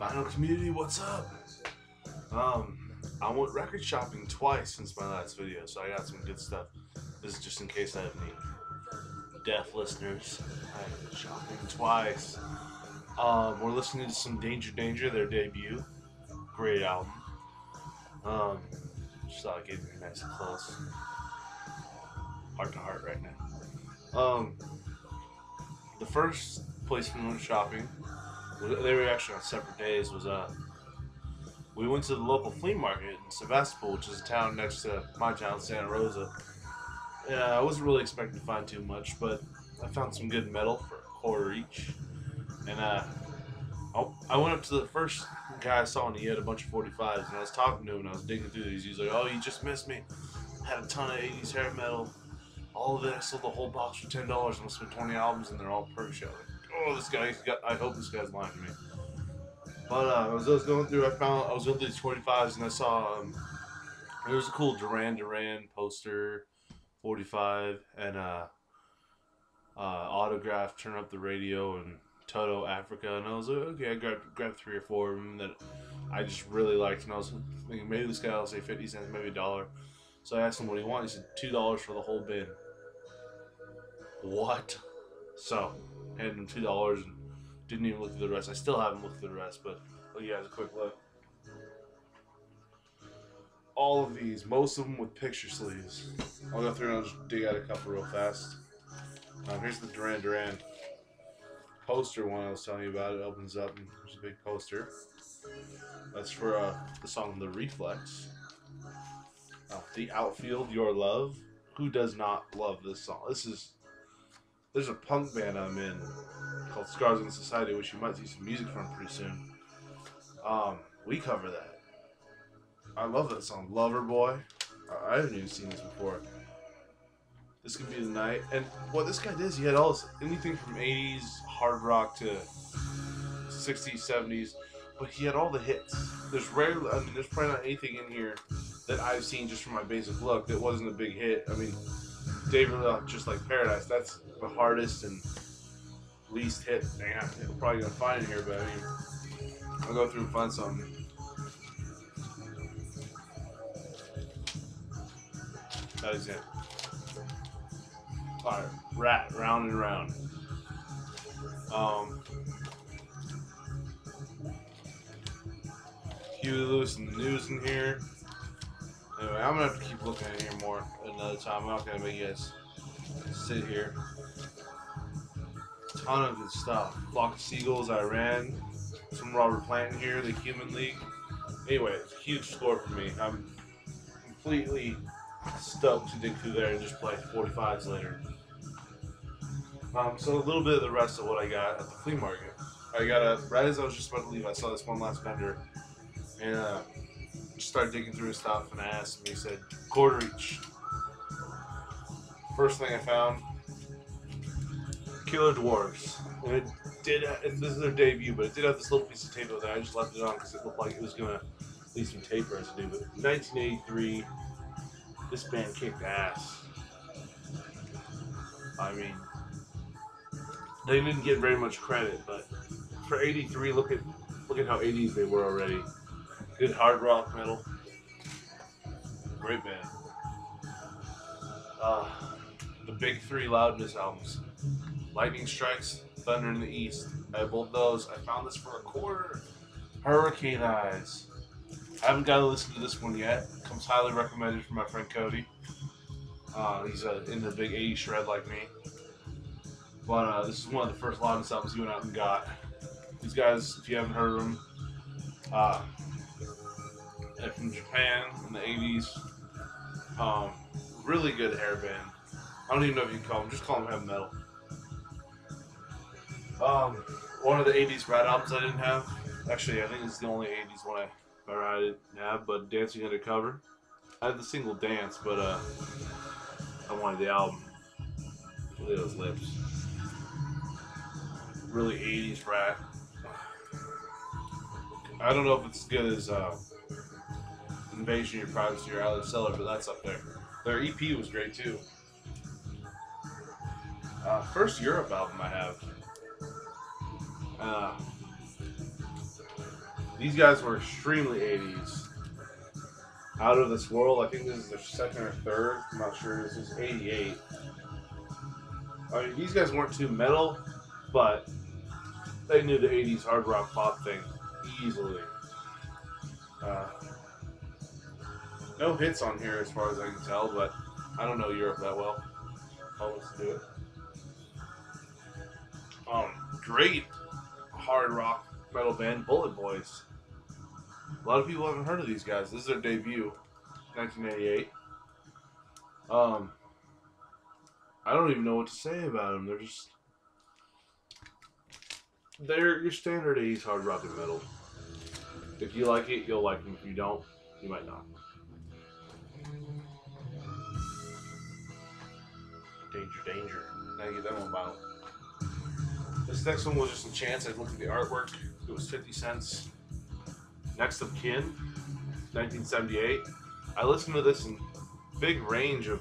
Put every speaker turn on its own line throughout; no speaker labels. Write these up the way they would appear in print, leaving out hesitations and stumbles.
Vinyl community, what's up? I went record shopping twice since my last video, so I got some good stuff. This is just in case I have any deaf listeners. I went shopping twice. We're listening to some Danger Danger, their debut. Great album. Um, just thought I'd get nice and close. Heart to heart right now. The first place we went shopping, they were actually on separate days, was we went to the local flea market in Sebastopol, which is a town next to my town, Santa Rosa. Yeah, I wasn't really expecting to find too much, but I found some good metal for $1 each. And I went up to the first guy I saw, and he had a bunch of 45s, and I was talking to him, and I was digging through these. He was like, "Oh, you just missed me. I had a ton of 80s hair metal. All of it, I sold the whole box for $10, and I spent 20 albums, and they're all per show." Oh, this guy, I hope this guy's lying to me. But as I was going through, I was going through these 45s, and I saw there was a cool Duran Duran poster, 45, and autograph, Turn Up the Radio, and Toto Africa, and I was like, okay, I grabbed 3 or 4 of them that I just really liked, and I was thinking maybe this guy will say 50 cents, maybe $1. So I asked him what he wanted. He said $2 for the whole bin. What? So handed him $2 and didn't even look through the rest. I still haven't looked through the rest, but I'll give you guys a quick look. All of these, most of them with picture sleeves. I'll go through and I'll just dig out a couple real fast. Here's the Duran Duran poster one I was telling you about. It opens up and there's a big poster. That's for the song The Reflex. The Outfield, Your Love. Who does not love this song? There's a punk band I'm in called Scars in Society, which you might see some music from pretty soon. We cover that. I love that song, Lover Boy. I haven't even seen this before. This Could Be the Night. And what this guy did is he had all this, anything from 80s hard rock to 60s, 70s, but he had all the hits. There's probably not anything in here that I've seen just from my basic look that wasn't a big hit. I mean, David Lee, Just Like Paradise, that's the hardest and least hit thing I'm probably going to find in here, but I mean, I'll go through and find something. That is it. Alright, Rat, Round and Round. Huey Lewis and the News in here. Anyway, I'm gonna have to keep looking at here more another time. I'm not gonna make you guys sit here. Ton of good stuff. Flock of Seagulls, Iran. Some Robert Plant in here, the Human League. Anyway, it's a huge score for me. I'm completely stoked to dig through there and just play 45s later. So a little bit of the rest of what I got at the flea market. Right as I was just about to leave, I saw this one last vendor, and just started digging through his stuff, and I asked him, he said, $1 each. First thing I found, Killer Dwarfs. And this is their debut, but it did have this little piece of tape with it. I just left it on because it looked like it was going to leave some tape residue. But 1983, this band kicked ass. I mean, they didn't get very much credit, but for 83, look at how 80s they were already. Good hard rock metal. Great band. The big 3 Loudness albums. Lightning Strikes, Thunder in the East. I have both those. I found this for $1. Hurricane Eyes. I haven't got to listen to this one yet. Comes highly recommended from my friend Cody. He's into big 80s shred like me. But this is one of the first Loudness albums he went out and got. These guys, if you haven't heard of them, they're from Japan in the 80s. Really good hair band. I don't even know if you can call them, just call them heavy metal. One of the 80s Rat albums I didn't have. Actually, I think it's the only 80s one I didn't have, but Dancing Undercover. I had the single Dance, but I wanted the album. Look at those lips. Really 80s Rat. I don't know if it's as good as Invasion of Your Privacy or Out of the Cellar, but that's up there. Their EP was great too. First Europe album I have. These guys were extremely 80s. Out of This World, I think this is their second or third. I'm not sure. This is 88. I mean, these guys weren't too metal, but they knew the 80s hard rock pop thing easily. Uh, no hits on here as far as I can tell, but I don't know Europe that well. Oh, let's do it. Great hard rock metal band, Bullet Boys. A lot of people haven't heard of these guys. This is their debut, 1988. I don't even know what to say about them. They're your standard 80s hard rock and metal. If you like it, you'll like them. If you don't, you might not. Danger, danger. Now you get that one bottle. This next one was just a chance. I looked at the artwork. It was 50 cents. Next of Kin, 1978. I listened to this in big range of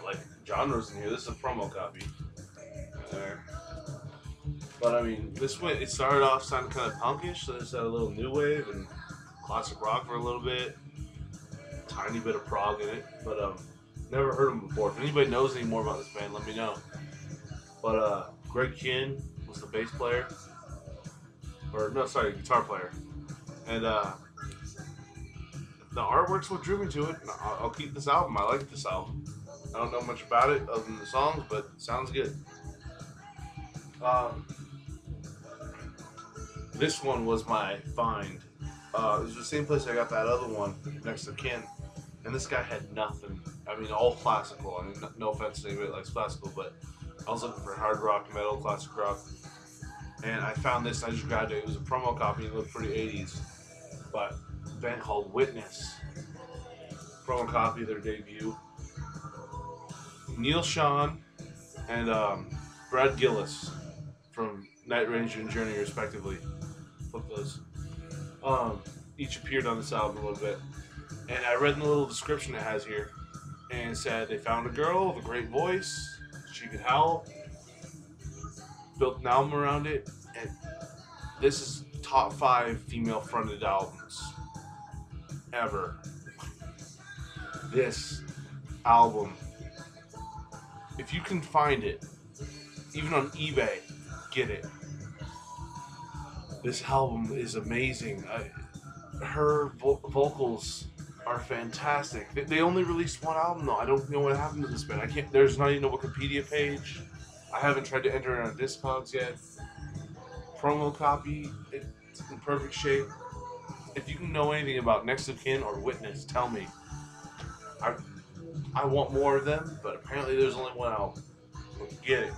like genres in here. This is a promo copy. There. But I mean, it started off sounding kind of punkish, so it's had a little new wave and classic rock for a little bit. Tiny bit of prog in it, but never heard them before. If anybody knows any more about this band, let me know. But Greg Kihn was the bass player, guitar player, and the artwork's what drew me to it. I'll keep this album. I like this album. I don't know much about it other than the songs, but it sounds good. This one was my find. It was the same place I got that other one next to Ken, and this guy had nothing. I mean, all classical. I mean, no offense to anybody that likes classical, but I was looking for hard rock, metal, classic rock, and I found this. And I just grabbed it. It was a promo copy. It looked pretty 80s, but a band called Witness. Promo copy, their debut. Neil Schon and Brad Gillis from Night Ranger and Journey, respectively. Flip those. Each appeared on this album a little bit. And I read in the little description it has here, and it said they found a girl with a great voice. She could howl. Built an album around it, and this is top 5 female-fronted albums ever. This album, if you can find it, even on eBay, get it. This album is amazing. Her vocals are fantastic. They only released one album though. I don't know what happened to this band. There's not even a Wikipedia page. I haven't tried to enter it on Discogs yet. Promo copy, it's in perfect shape. If you can know anything about Next of Kin or Witness, tell me. I want more of them, but apparently there's only one album. So get it.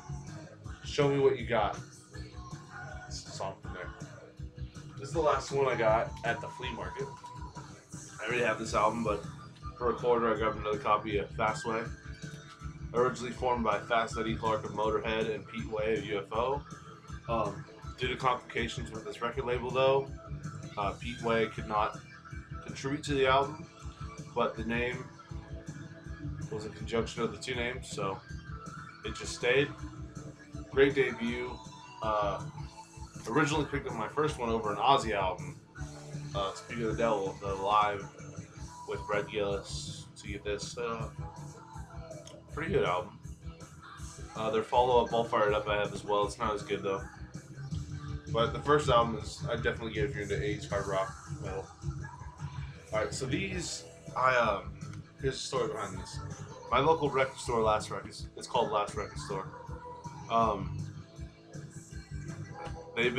Show me what you got. This is a song from there. This is the last one I got at the flea market. I already have this album, but for a quarter I grabbed another copy of Fastway. Originally formed by Fast Eddie Clarke of Motorhead and Pete Way of UFO. Due to complications with this record label though, Pete Way could not contribute to the album, but the name was a conjunction of the two names, so it just stayed. Great debut. Originally picked up my first one over an Ozzy album, Speak of the Devil, the live with Brad Gillis. To get this, pretty good album. Their follow-up, All Fired Up, I have as well. It's not as good though. But the first album I definitely get if you're into 80s hard rock metal. Alright, so these, here's the story behind this. My local record store, Last Records, it's called Last Record Store. They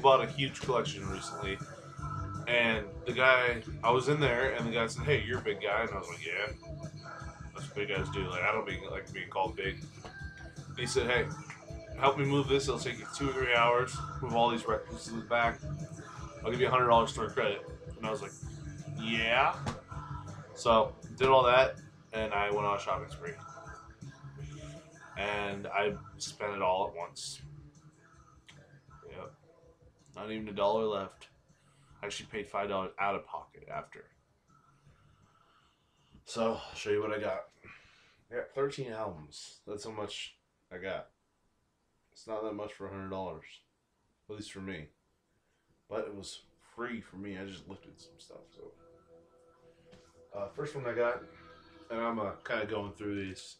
bought a huge collection recently, and I was in there, and the guy said, "Hey, you're a big guy," and I was like, "Yeah, that's what big guys do. Like, I don't like being called big." And he said, "Hey, help me move this. It'll take you 2 or 3 hours. Move all these records to the back. I'll give you $100 store credit." And I was like, "Yeah." So did all that, and I went on a shopping spree, and I spent it all at once. Yep, not even $1 left. I actually paid $5 out of pocket after. So I'll show you what I got. I got 13 albums. That's how much I got. It's not that much for $100. at least for me. But it was free for me. I just looked at some stuff. So, first one I got, and I'm kind of going through these.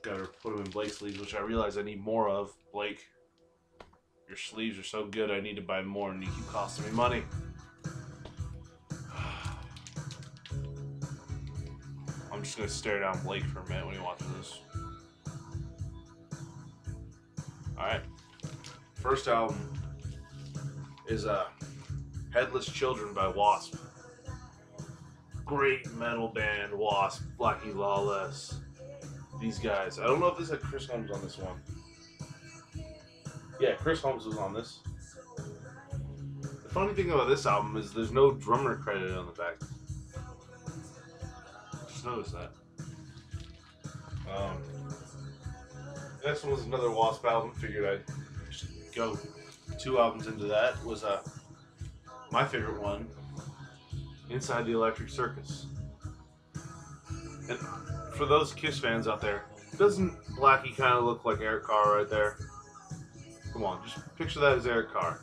Got to put them in Blake sleeves, which I realize I need more of. Blake, your sleeves are so good. I need to buy more, and you keep costing me money. I'm just gonna stare down Blake for a minute when he watches this. All right, first album is Headless Children by Wasp. Great metal band, Wasp, Blackie Lawless. These guys. I don't know if this had Chris Holmes on this one. Yeah, Chris Holmes was on this. The funny thing about this album is there's no drummer credited on the back. Just noticed that. Next one was another Wasp album. Figured I'd just go 2 albums into that. Was my favorite one, Inside the Electric Circus. And for those Kiss fans out there, doesn't Blackie kind of look like Eric Carr right there? Come on, just picture that as Eric Carr.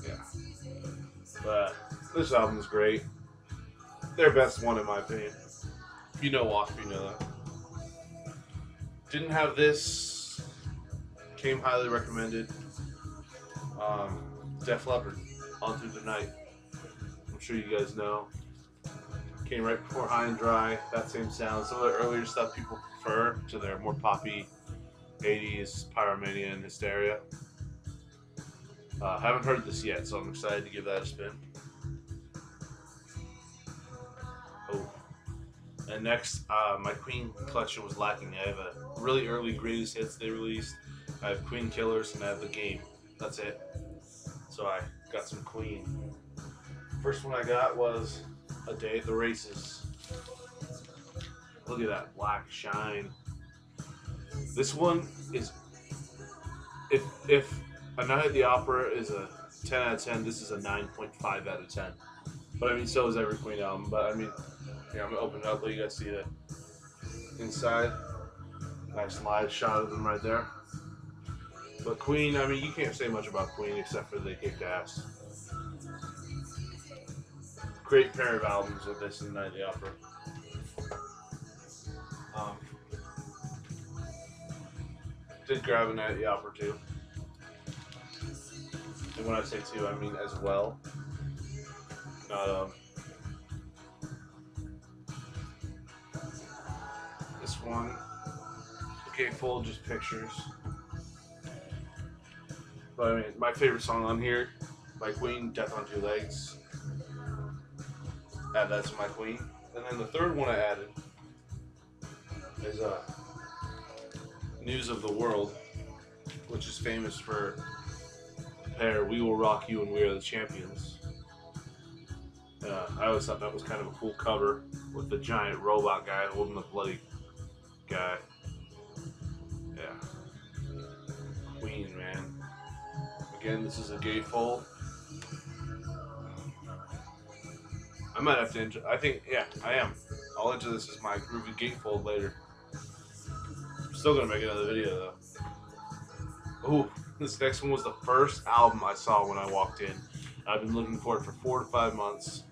Yeah. But this album is great. Their best one, in my opinion. If you know Wasp, you know that. Didn't have this. Came highly recommended. Def Leppard, On Through the Night. I'm sure you guys know. Came right before High and Dry. That same sound. Some of the earlier stuff people prefer to their more poppy 80s Pyromania and Hysteria. Haven't heard this yet, so I'm excited to give that a spin. Oh. And next, my Queen collection was lacking. I have a really early greatest hits they released. I have Queen Killers and I have The Game. That's it. So I got some Queen. First one I got was A Day at the Races. Look at that black shine. This one is, if A Night at the Opera is a 10 out of 10, this is a 9.5 out of 10. But I mean, so is every Queen album. But I mean, here, I'm gonna open it up, let you guys see the inside. Nice live shot of them right there. But Queen, I mean, you can't say much about Queen except for they kicked ass. Great pair of albums with this and Night at the Opera. Did grab a Night at the Opera too. And when I say too, I mean as well. Not this one. Okay, full just pictures. But I mean, my favorite song on here by Queen, Death on Two Legs. Add that to my Queen. And then the third one I added is News of the World, which is famous for the pair We Will Rock You and We Are the Champions. I always thought that was kind of a cool cover with the giant robot guy holding the bloody guy. Yeah. Queen, man. Again, this is a gatefold. I might have to enter. I think, yeah, I am. I'll enter this as my groovy gatefold later. I'm still gonna make another video though. Ooh, this next one was the first album I saw when I walked in. I've been looking for it for 4 to 5 months,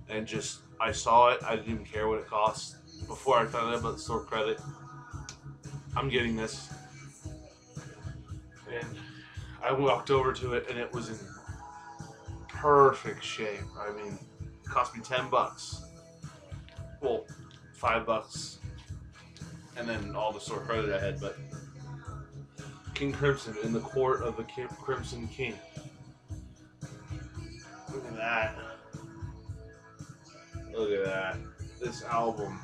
and just I saw it. I didn't even care what it cost before I found out about the store credit. I'm getting this, and I walked over to it, and it was in perfect shape. I mean, it cost me $10. Well, $5, and then all the store credit I had. But King Crimson, In the Court of the Crimson King. Look at that. Look at that. This album.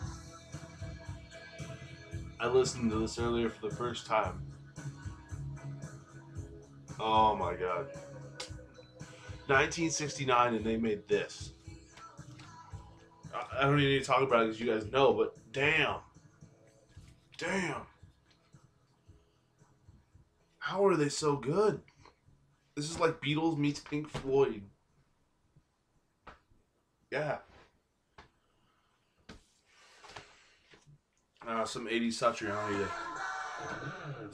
I listened to this earlier for the first time. Oh my god. 1969 and they made this. I don't even need to talk about it because you guys know, but damn. Damn. How are they so good? This is like Beatles meets Pink Floyd. Yeah. Some 80s Satriani.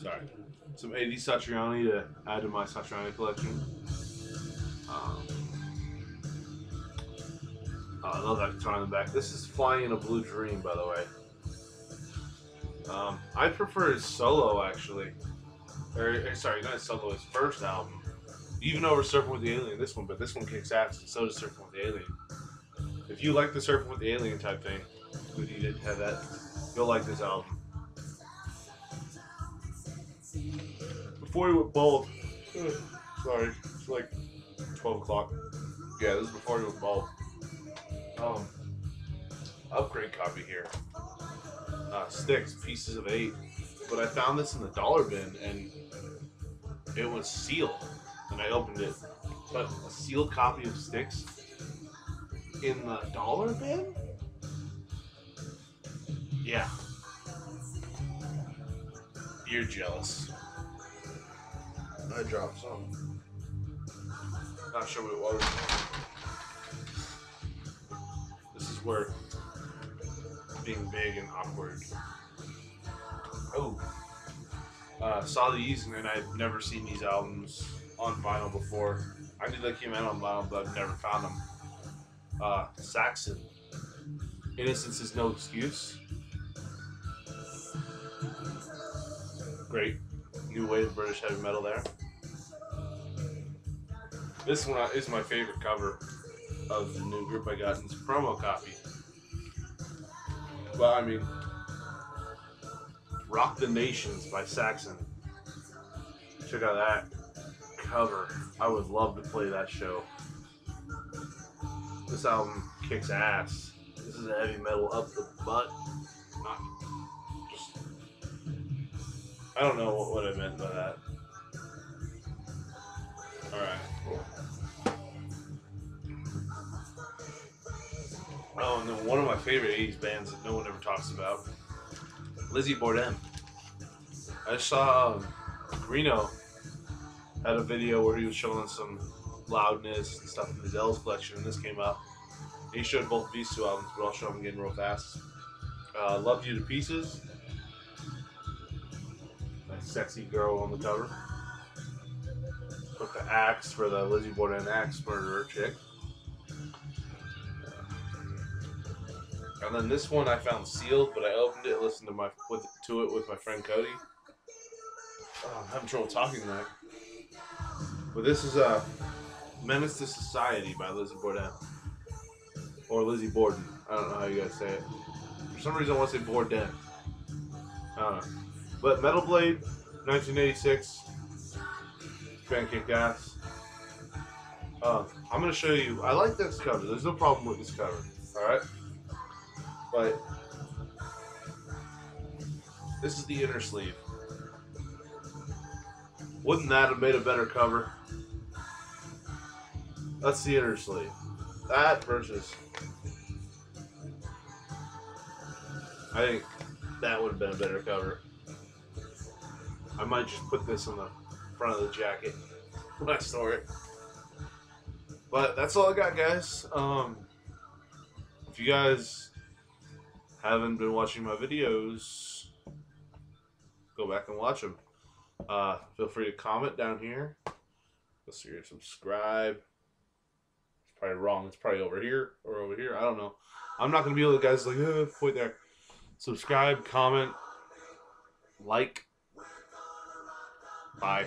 Sorry. some 80s Satriani to add to my Satriani collection. I love that guitar in the back. This is Flying in a Blue Dream, by the way. I prefer his solo, actually. Sorry, not his solo, his first album. Even over Surfing with the Alien, this one, but this one kicks ass, and so does Surfing with the Alien. If you like the Surfing with the Alien type thing, we didn't have that, you'll like this album. Before he went bald, sorry, it's like 12 o'clock. Yeah, this is before he went bald. Upgrade copy here. Styx, Pieces of 8. But I found this in the dollar bin, and it was sealed. And I opened it. But a sealed copy of Styx in the dollar bin? Yeah. You're jealous. I dropped some. Not sure what it was. This is where being big and awkward. Oh. Saw these, and I've never seen these albums on vinyl before. I knew they came out on vinyl, but I've never found them. Saxon. Innocence is No Excuse. Great. New wave of British heavy metal there. This one is my favorite cover of the new group I got. It's a promo copy. Well, I mean, Rock the Nations by Saxon. Check out that cover. I would love to play that show. This album kicks ass. This is a heavy metal up the butt. Not just, I don't know what I meant by that. Alright. Oh, and then one of my favorite 80s bands that no one ever talks about, Lizzie Borden. I saw Reno had a video where he was showing some Loudness and stuff in his L's collection, and this came up. He showed both of these two albums, but I'll show them again real fast. Loved You to Pieces. That sexy girl on the cover. Put the axe for the Lizzie Borden axe murderer chick. And then this one I found sealed, but I opened it, listened to it with my friend Cody. I'm having trouble talking tonight. But this is Menace to Society by Lizzie Borden. Or Lizzie Borden. I don't know how you guys say it. For some reason I want to say Borden. I don't know. But Metal Blade, 1986. Band kicked ass. I'm going to show you. I like this cover. There's no problem with this cover. Alright? But this is the inner sleeve. Wouldn't that have made a better cover? That's the inner sleeve. That versus, I think that would have been a better cover. I might just put this on the front of the jacket when I store it. But that's all I got, guys. If you guys haven't been watching my videos, go back and watch them. Feel free to comment down here. Let's see here, subscribe. It's probably wrong. It's probably over here or over here. I don't know. I'm not going to be able to, guys, like, point there. Subscribe, comment, like. Bye.